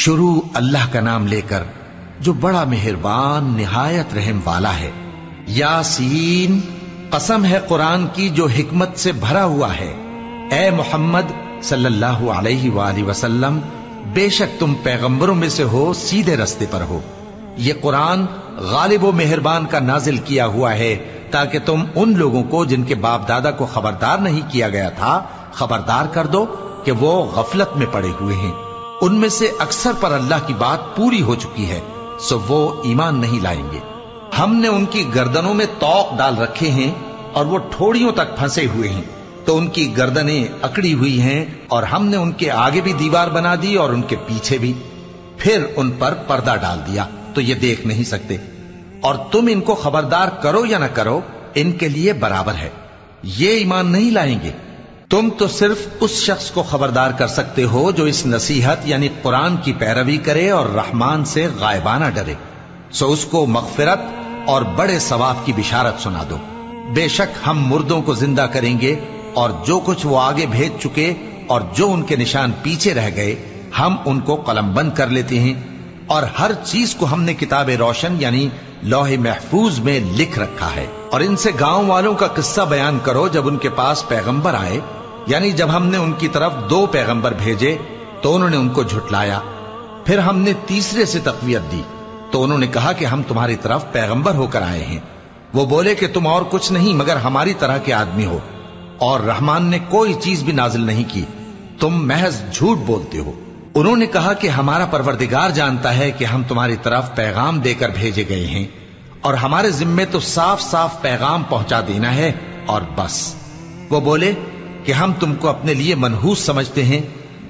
شروع اللہ کا نام لے کر جو بڑا مہربان نہایت رحم والا ہے۔ یاسین، قسم ہے قرآن کی جو حکمت سے بھرا ہوا ہے۔ اے محمد صلی اللہ علیہ وآلہ وسلم، بے شک تم پیغمبروں میں سے ہو، سیدھے رستے پر ہو۔ یہ قرآن غالب و مہربان کا نازل کیا ہوا ہے تاکہ تم ان لوگوں کو جن کے باپ دادا کو خبردار نہیں کیا گیا تھا خبردار کر دو کہ وہ غفلت میں پڑے ہوئے ہیں۔ ان میں سے اکثر پر اللہ کی بات پوری ہو چکی ہے، سو وہ ایمان نہیں لائیں گے۔ ہم نے ان کی گردنوں میں طوق ڈال رکھے ہیں اور وہ ٹھوڑیوں تک پھنسے ہوئے ہیں، تو ان کی گردنیں اکڑی ہوئی ہیں، اور ہم نے ان کے آگے بھی دیوار بنا دی اور ان کے پیچھے بھی، پھر ان پر پردہ ڈال دیا تو یہ دیکھ نہیں سکتے۔ اور تم ان کو خبردار کرو یا نہ کرو، ان کے لیے برابر ہے، یہ ایمان نہیں لائیں گے۔ تم تو صرف اس شخص کو خبردار کر سکتے ہو جو اس نصیحت یعنی قرآن کی پیروی کرے اور رحمان سے غائبانہ ڈرے، سو اس کو مغفرت اور بڑے ثواب کی بشارت سنا دو۔ بے شک ہم مردوں کو زندہ کریں گے، اور جو کچھ وہ آگے بھیج چکے اور جو ان کے نشان پیچھے رہ گئے ہم ان کو قلم بند کر لیتے ہیں، اور ہر چیز کو ہم نے کتاب روشن یعنی لوح محفوظ میں لکھ رکھا ہے۔ اور ان سے گاؤں والوں کا قصہ بیان کرو جب ان کے پاس پیغمبر آئے، یعنی جب ہم نے ان کی طرف 2 پیغمبر بھیجے تو انہوں نے ان کو جھٹلایا، پھر ہم نے تیسرے سے تقویت دی تو انہوں نے کہا کہ ہم تمہاری طرف پیغمبر ہو کر آئے ہیں۔ وہ بولے کہ تم اور کچھ نہیں مگر ہماری طرح کے آدمی ہو، اور رحمان نے کوئی چیز بھی نازل نہیں کی، تم محض جھوٹ بولتے ہو۔ انہوں نے کہا کہ ہمارا پروردگار جانتا ہے کہ ہم تمہاری طرف پیغام دے کر بھیجے گئے ہیں، اور ہمارے ذمے تو صاف صاف پیغام پہنچا دینا ہے اور بس۔ وہ بولے کہ ہم تم کو اپنے لیے منحوس سمجھتے ہیں،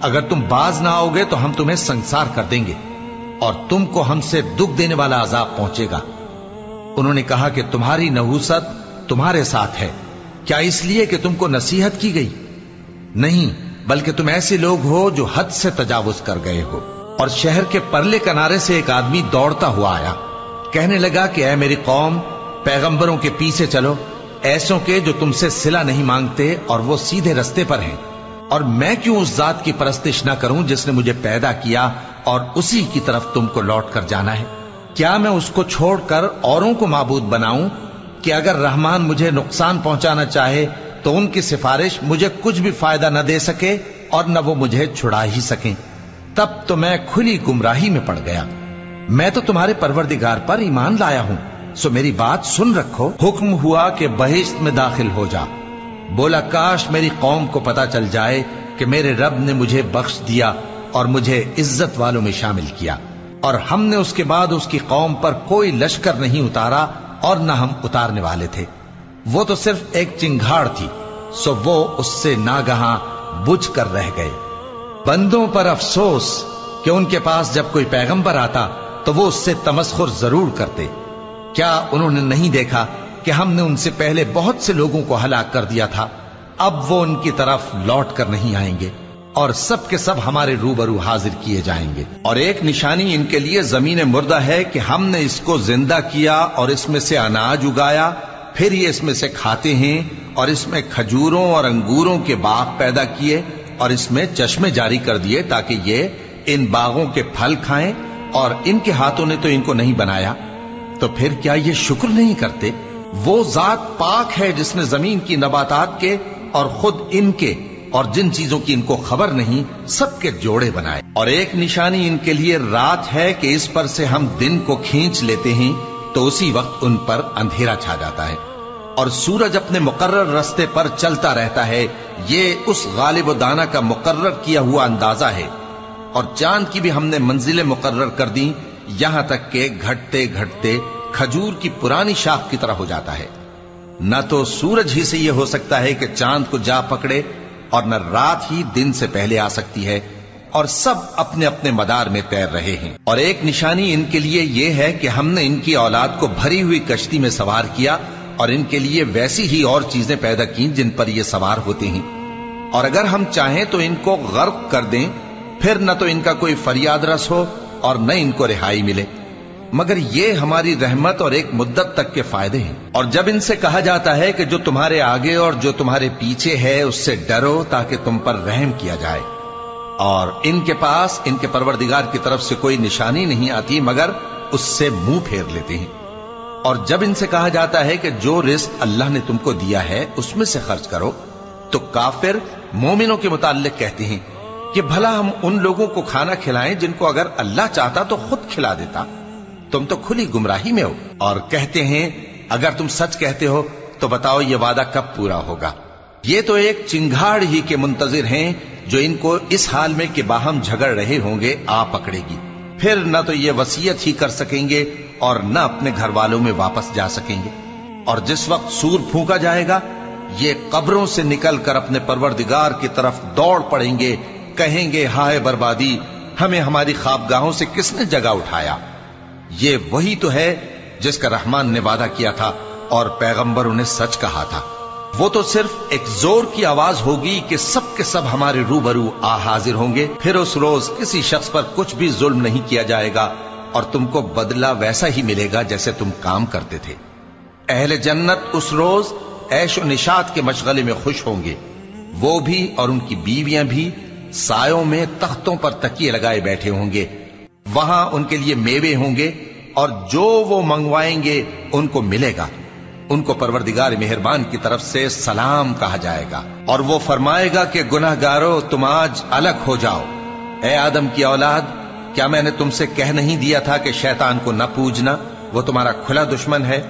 اگر تم باز نہ آؤ گے تو ہم تمہیں سنسار کر دیں گے اور تم کو ہم سے دکھ دینے والا عذاب پہنچے گا۔ انہوں نے کہا کہ تمہاری نحوست تمہارے ساتھ ہے، کیا اس لیے کہ تم کو نصیحت کی گئی؟ نہیں، بلکہ تم ایسے لوگ ہو جو حد سے تجاوز کر گئے ہو۔ اور شہر کے پرلے کنارے سے ایک آدمی دوڑتا ہوا آیا، کہنے لگا کہ اے میری قوم، پیغمبروں کے پیچھے چلو، ایسوں کے جو تم سے صلہ نہیں مانگتے اور وہ سیدھے رستے پر ہیں۔ اور میں کیوں اس ذات کی پرستش نہ کروں جس نے مجھے پیدا کیا اور اسی کی طرف تم کو لوٹ کر جانا ہے؟ کیا میں اس کو چھوڑ کر اوروں کو معبود بناؤں کہ اگر رحمان مجھے نقصان پہنچانا چاہے تو ان کی سفارش مجھے کچھ بھی فائدہ نہ دے سکے اور نہ وہ مجھے چھڑا ہی سکیں؟ تب تو میں کھلی گمراہی میں پڑ گیا۔ میں تو تمہارے پروردگار پر ایمان لایا ہوں، سو میری بات سن رکھو۔ حکم ہوا کہ بہشت میں داخل ہو جا۔ بولا کاش میری قوم کو پتا چل جائے کہ میرے رب نے مجھے بخش دیا اور مجھے عزت والوں میں شامل کیا، اور ہم نے اس کے بعد اس کی قوم پر کوئی لشکر نہیں اتارا اور نہ ہم اتارنے والے تھے۔ وہ تو صرف ایک چنگھاڑ تھی، سو وہ اس سے ناگہاں بجھ کر رہ گئے۔ بندوں پر افسوس کہ ان کے پاس جب کوئی پیغمبر آتا تو وہ اس سے تمسخر ضرور کرتے۔ کیا انہوں نے نہیں دیکھا کہ ہم نے ان سے پہلے بہت سے لوگوں کو ہلاک کر دیا تھا؟ اب وہ ان کی طرف لوٹ کر نہیں آئیں گے، اور سب کے سب ہمارے روبرو حاضر کیے جائیں گے۔ اور ایک نشانی ان کے لیے زمین مردہ ہے کہ ہم نے اس کو زندہ کیا اور اس میں سے اناج اگایا، پھر یہ اس میں سے کھاتے ہیں، اور اس میں کھجوروں اور انگوروں کے باغ پیدا کیے اور اس میں چشمے جاری کر دیے تاکہ یہ ان باغوں کے پھل کھائیں، اور ان کے ہاتھوں نے تو ان کو نہیں بنایا، تو پھر کیا یہ شکر نہیں کرتے؟ وہ ذات پاک ہے جس نے زمین کی نباتات کے اور خود ان کے اور جن چیزوں کی ان کو خبر نہیں سب کے جوڑے بنائے۔ اور ایک نشانی ان کے لیے رات ہے کہ اس پر سے ہم دن کو کھینچ لیتے ہیں تو اسی وقت ان پر اندھیرا چھا جاتا ہے، اور سورج اپنے مقرر رستے پر چلتا رہتا ہے۔ یہ اس غالب و دانا کا مقرر کیا ہوا اندازہ ہے۔ اور چاند کی بھی ہم نے منزلیں مقرر کر دیں، یہاں تک کہ گھٹتے گھٹتے کھجور کی پرانی شاخ کی طرح ہو جاتا ہے۔ نہ تو سورج ہی سے یہ ہو سکتا ہے کہ چاند کو جا پکڑے، اور نہ رات ہی دن سے پہلے آ سکتی ہے، اور سب اپنے اپنے مدار میں تیر رہے ہیں۔ اور ایک نشانی ان کے لیے یہ ہے کہ ہم نے ان کی اولاد کو بھری ہوئی کشتی میں سوار کیا، اور ان کے لیے ویسی ہی اور چیزیں پیدا کی جن پر یہ سوار ہوتے ہیں، اور اگر ہم چاہیں تو ان کو غرق کر دیں، پھر نہ تو ان کا کوئی فریاد رس ہو اور نہ ان کو رہائی ملے، مگر یہ ہماری رحمت اور ایک مدت تک کے فائدے ہیں۔ اور جب ان سے کہا جاتا ہے کہ جو تمہارے آگے اور جو تمہارے پیچھے ہے اس سے ڈرو تاکہ تم پر رحم کیا جائے، اور ان کے پاس ان کے پروردگار کی طرف سے کوئی نشانی نہیں آتی مگر اس سے منہ پھیر لیتے ہیں۔ اور جب ان سے کہا جاتا ہے کہ جو رزق اللہ نے تم کو دیا ہے اس میں سے خرچ کرو، تو کافر مومنوں کے متعلق کہتے ہیں کہ بھلا ہم ان لوگوں کو کھانا کھلائیں جن کو اگر اللہ چاہتا تو خود کھلا دیتا، تم تو کھلی گمراہی میں ہو۔ اور کہتے ہیں اگر تم سچ کہتے ہو تو بتاؤ یہ وعدہ کب پورا ہوگا؟ یہ تو ایک چنگھاڑ ہی کے منتظر ہیں جو ان کو اس حال میں کہ باہم جھگڑ رہے ہوں گے آ پکڑے گی، پھر نہ تو یہ وصیت ہی کر سکیں گے اور نہ اپنے گھر والوں میں واپس جا سکیں گے۔ اور جس وقت سور پھونکا جائے گا یہ قبروں سے نکل کر اپنے پروردگار کی طرف دوڑ پڑیں گے، کہیں گے ہائے بربادی، ہمیں ہماری خوابگاہوں سے کس نے جگہ اٹھایا۔ یہ وہی تو ہے جس کا رحمان نے وعدہ کیا تھا اور پیغمبروں نے سچ کہا تھا۔ وہ تو صرف ایک زور کی آواز ہوگی کہ سب کے سب ہمارے روبرو آ حاضر ہوں گے، پھر اس روز کسی شخص پر کچھ بھی ظلم نہیں کیا جائے گا اور تم کو بدلہ ویسا ہی ملے گا جیسے تم کام کرتے تھے۔ اہل جنت اس روز عیش و نشاط کے مشغلے میں خوش ہوں گے، وہ بھی اور ان کی بیویاں بھی سایوں میں تختوں پر تکیے لگائے بیٹھے ہوں گے، وہاں ان کے لیے میوے ہوں گے اور جو وہ منگوائیں گے ان کو ملے گا۔ ان کو پروردگار مہربان کی طرف سے سلام کہا جائے گا اور وہ فرمائے گا کہ گناہگارو تم آج الگ ہو جاؤ۔ اے آدم کی اولاد، کیا میں نے تم سے کہہ نہیں دیا تھا کہ شیطان کو نہ پوجنا، وہ تمہارا کھلا دشمن ہے،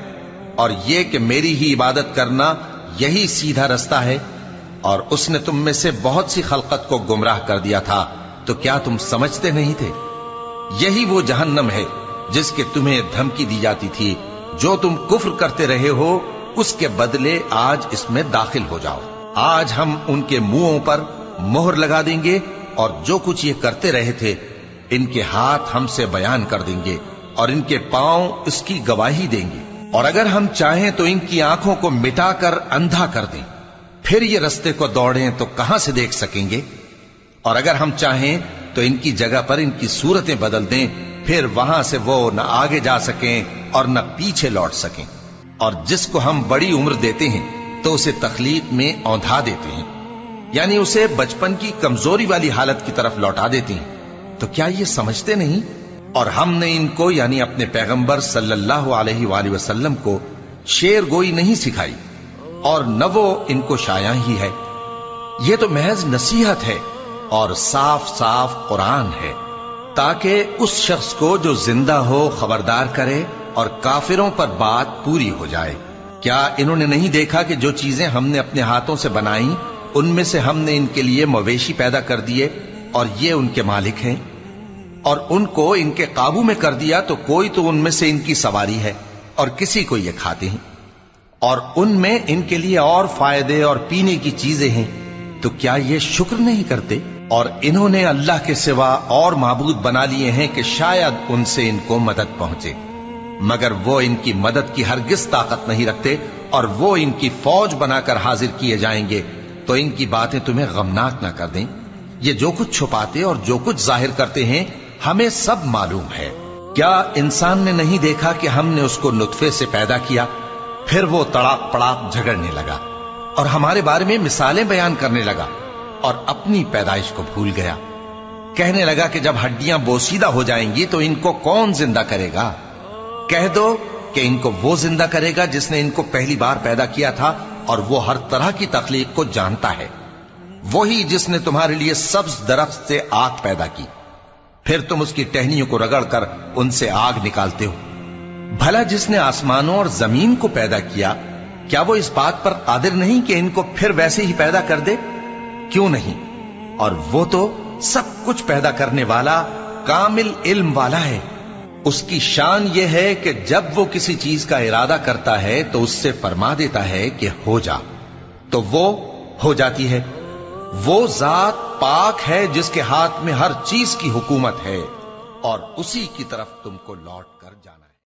اور یہ کہ میری ہی عبادت کرنا یہی سیدھا رستہ ہے؟ اور اس نے تم میں سے بہت سی خلقت کو گمراہ کر دیا تھا، تو کیا تم سمجھتے نہیں تھے؟ یہی وہ جہنم ہے جس کے تمہیں دھمکی دی جاتی تھی، جو تم کفر کرتے رہے ہو اس کے بدلے آج اس میں داخل ہو جاؤ۔ آج ہم ان کے منہوں پر مہر لگا دیں گے اور جو کچھ یہ کرتے رہے تھے ان کے ہاتھ ہم سے بیان کر دیں گے اور ان کے پاؤں اس کی گواہی دیں گے، اور اگر ہم چاہیں تو ان کی آنکھوں کو مٹا کر اندھا کر دیں، پھر یہ رستے کو دوڑیں تو کہاں سے دیکھ سکیں گے؟ اور اگر ہم چاہیں تو ان کی جگہ پر ان کی صورتیں بدل دیں، پھر وہاں سے وہ نہ آگے جا سکیں اور نہ پیچھے لوٹ سکیں۔ اور جس کو ہم بڑی عمر دیتے ہیں تو اسے تخلیق میں اوندھا دیتے ہیں، یعنی اسے بچپن کی کمزوری والی حالت کی طرف لوٹا دیتے ہیں، تو کیا یہ سمجھتے نہیں؟ اور ہم نے ان کو یعنی اپنے پیغمبر صلی اللہ علیہ وآلہ وسلم کو شعر گوئی نہیں سکھائی اور نہ وہ ان کو شایع ہی ہے، یہ تو محض نصیحت ہے اور صاف صاف قرآن ہے، تاکہ اس شخص کو جو زندہ ہو خبردار کرے اور کافروں پر بات پوری ہو جائے۔ کیا انہوں نے نہیں دیکھا کہ جو چیزیں ہم نے اپنے ہاتھوں سے بنائیں ان میں سے ہم نے ان کے لیے مویشی پیدا کر دیے اور یہ ان کے مالک ہیں، اور ان کو ان کے قابو میں کر دیا تو کوئی تو ان میں سے ان کی سواری ہے اور کسی کو یہ کھاتے ہیں، اور ان میں ان کے لیے اور فائدے اور پینے کی چیزیں ہیں، تو کیا یہ شکر نہیں کرتے؟ اور انہوں نے اللہ کے سوا اور معبود بنا لیے ہیں کہ شاید ان سے ان کو مدد پہنچے، مگر وہ ان کی مدد کی ہرگز طاقت نہیں رکھتے، اور وہ ان کی فوج بنا کر حاضر کیے جائیں گے تو ان کی باتیں تمہیں غمناک نہ کر دیں۔ یہ جو کچھ چھپاتے اور جو کچھ ظاہر کرتے ہیں ہمیں سب معلوم ہے۔ کیا انسان نے نہیں دیکھا کہ ہم نے اس کو نطفے سے پیدا کیا، پھر وہ تڑاک پڑاک جھگڑنے لگا اور ہمارے بارے میں مثالیں بیان کرنے لگا اور اپنی پیدائش کو بھول گیا، کہنے لگا کہ جب ہڈیاں بوسیدہ ہو جائیں گی تو ان کو کون زندہ کرے گا؟ کہہ دو کہ ان کو وہ زندہ کرے گا جس نے ان کو پہلی بار پیدا کیا تھا، اور وہ ہر طرح کی تخلیق کو جانتا ہے، وہی جس نے تمہارے لیے سبز درخت سے آگ پیدا کی، پھر تم اس کی ٹہنیوں کو رگڑ کر ان سے آگ نکالتے ہو۔ بھلا جس نے آسمانوں اور زمین کو پیدا کیا، کیا وہ اس بات پر قادر نہیں کہ ان کو پھر ویسے ہی پیدا کر دے؟ کیوں نہیں؟ اور وہ تو سب کچھ پیدا کرنے والا کامل علم والا ہے۔ اس کی شان یہ ہے کہ جب وہ کسی چیز کا ارادہ کرتا ہے تو اس سے فرما دیتا ہے کہ ہو جا، تو وہ ہو جاتی ہے۔ وہ ذات پاک ہے جس کے ہاتھ میں ہر چیز کی حکومت ہے، اور اسی کی طرف تم کو لوٹ کر جانا